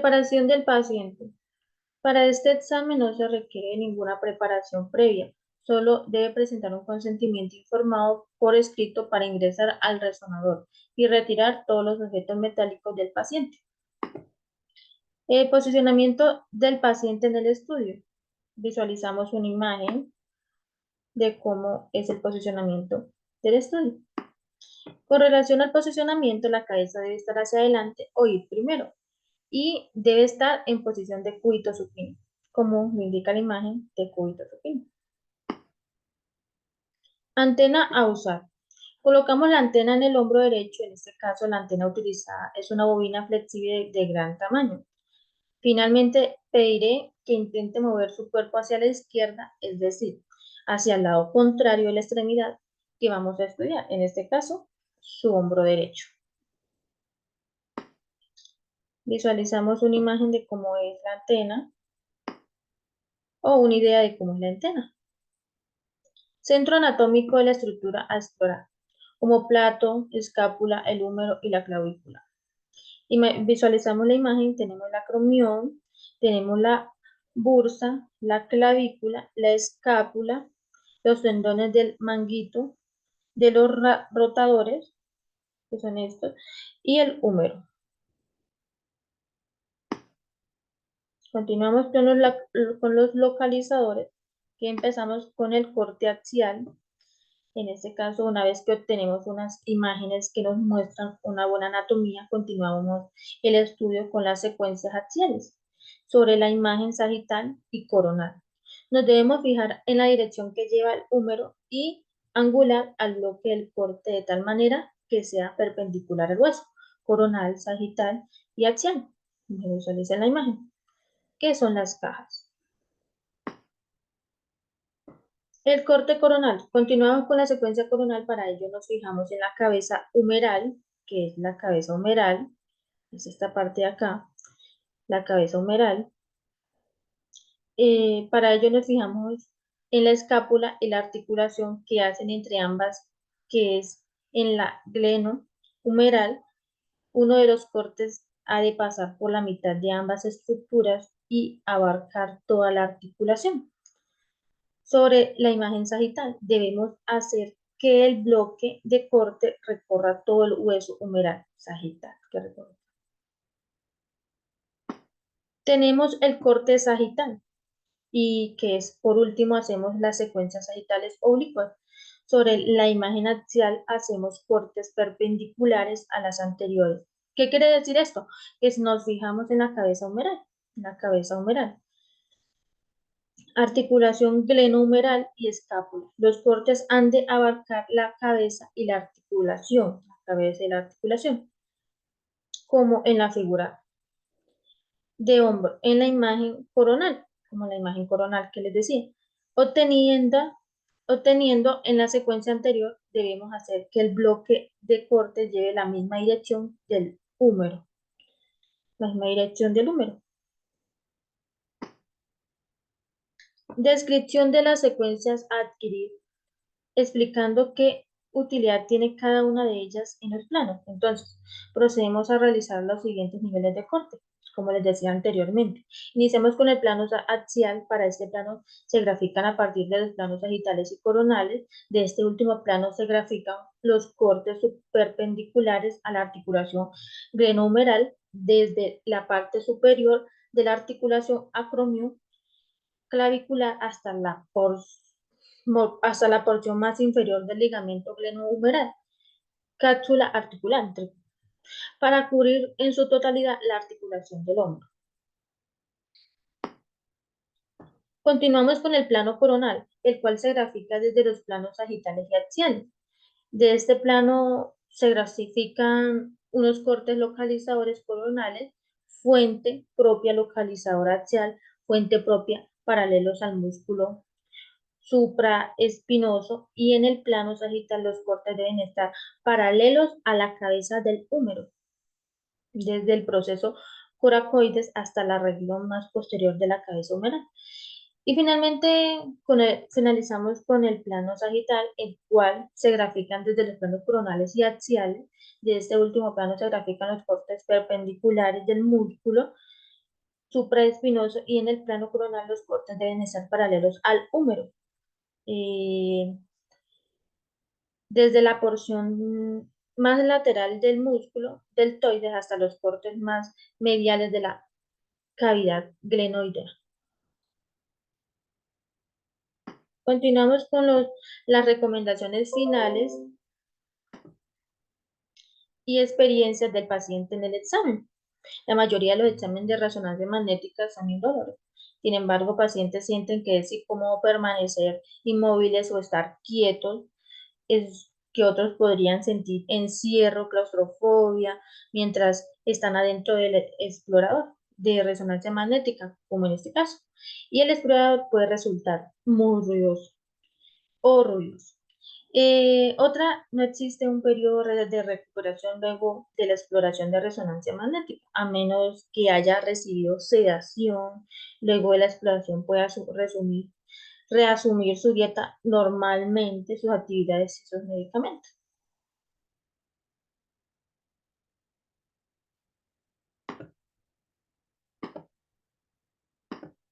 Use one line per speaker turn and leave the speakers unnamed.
Preparación del paciente. Para este examen no se requiere ninguna preparación previa, solo debe presentar un consentimiento informado por escrito para ingresar al resonador y retirar todos los objetos metálicos del paciente. El posicionamiento del paciente en el estudio. Visualizamos una imagen de cómo es el posicionamiento del estudio. Con relación al posicionamiento, la cabeza debe estar hacia adelante o ir primero y debe estar en posición de cúbito supino, como lo indica la imagen de cúbito supino. Antena a usar. Colocamos la antena en el hombro derecho, en este caso la antena utilizada es una bobina flexible de gran tamaño. Finalmente, pediré que intente mover su cuerpo hacia la izquierda, es decir, hacia el lado contrario de la extremidad que vamos a estudiar, en este caso, su hombro derecho. Visualizamos una imagen de cómo es la antena o una idea de cómo es la antena. Centro anatómico de la estructura a explorar, plato, escápula, el húmero y la clavícula. Visualizamos la imagen, tenemos el acromión, tenemos la bursa, la clavícula, la escápula, los tendones del manguito, de los rotadores, que son estos, y el húmero. Continuamos con los localizadores, que empezamos con el corte axial. En este caso, una vez que obtenemos unas imágenes que nos muestran una buena anatomía, continuamos el estudio con las secuencias axiales sobre la imagen sagital y coronal. Nos debemos fijar en la dirección que lleva el húmero y angular al bloque del corte de tal manera que sea perpendicular al hueso, coronal, sagital y axial. Visualicen la imagen. ¿Qué son las cajas? El corte coronal. Continuamos con la secuencia coronal. Para ello nos fijamos en la cabeza humeral, que es la cabeza humeral. Es esta parte de acá, la cabeza humeral. Para ello nos fijamos en la escápula y la articulación que hacen entre ambas, que es en la gleno humeral. Uno de los cortes ha de pasar por la mitad de ambas estructuras y abarcar toda la articulación. Sobre la imagen sagital, debemos hacer que el bloque de corte recorra todo el hueso humeral sagital. Tenemos el corte sagital y que es, por último, hacemos las secuencias sagitales oblicuas. Sobre la imagen axial hacemos cortes perpendiculares a las anteriores. ¿Qué quiere decir esto? Que nos fijamos en la cabeza humeral, articulación glenohumeral y escápula. Los cortes han de abarcar la cabeza y la articulación, como en la figura de hombro, en la imagen coronal, como la imagen coronal que les decía. Obteniendo en la secuencia anterior, debemos hacer que el bloque de corte lleve la misma dirección del húmero. Descripción de las secuencias a adquirir, explicando qué utilidad tiene cada una de ellas en los planos. Entonces, procedemos a realizar los siguientes niveles de corte, como les decía anteriormente. Iniciamos con el plano axial. Para este plano se grafican a partir de los planos sagitales y coronales. De este último plano se grafican los cortes perpendiculares a la articulación glenohumeral desde la parte superior de la articulación acromion clavicular hasta la porción más inferior del ligamento glenohumeral, cápsula articulante, para cubrir en su totalidad la articulación del hombro. Continuamos con el plano coronal, el cual se grafica desde los planos sagitales y axiales. De este plano se grafican unos cortes localizadores coronales, fuente propia localizadora axial, fuente propia paralelos al músculo supraespinoso, y en el plano sagital los cortes deben estar paralelos a la cabeza del húmero, desde el proceso coracoides hasta la región más posterior de la cabeza humeral. Y finalmente finalizamos con el plano sagital, el cual se grafican desde los planos coronales y axiales. De este último plano se grafican los cortes perpendiculares del músculo supraespinoso y en el plano coronal los cortes deben estar paralelos al húmero. Desde la porción más lateral del músculo deltoides hasta los cortes más mediales de la cavidad glenoidea. Continuamos con las recomendaciones finales y experiencias del paciente en el examen. La mayoría de los exámenes de resonancia magnética son indoloros. Sin embargo, pacientes sienten que es incómodo permanecer inmóviles o estar quietos, es que otros podrían sentir encierro, claustrofobia, mientras están adentro del explorador de resonancia magnética, como en este caso. Y el explorador puede resultar muy ruidoso o ruidoso. No existe un periodo de recuperación luego de la exploración de resonancia magnética, a menos que haya recibido sedación. Luego de la exploración pueda reasumir su dieta normalmente, sus actividades y sus medicamentos.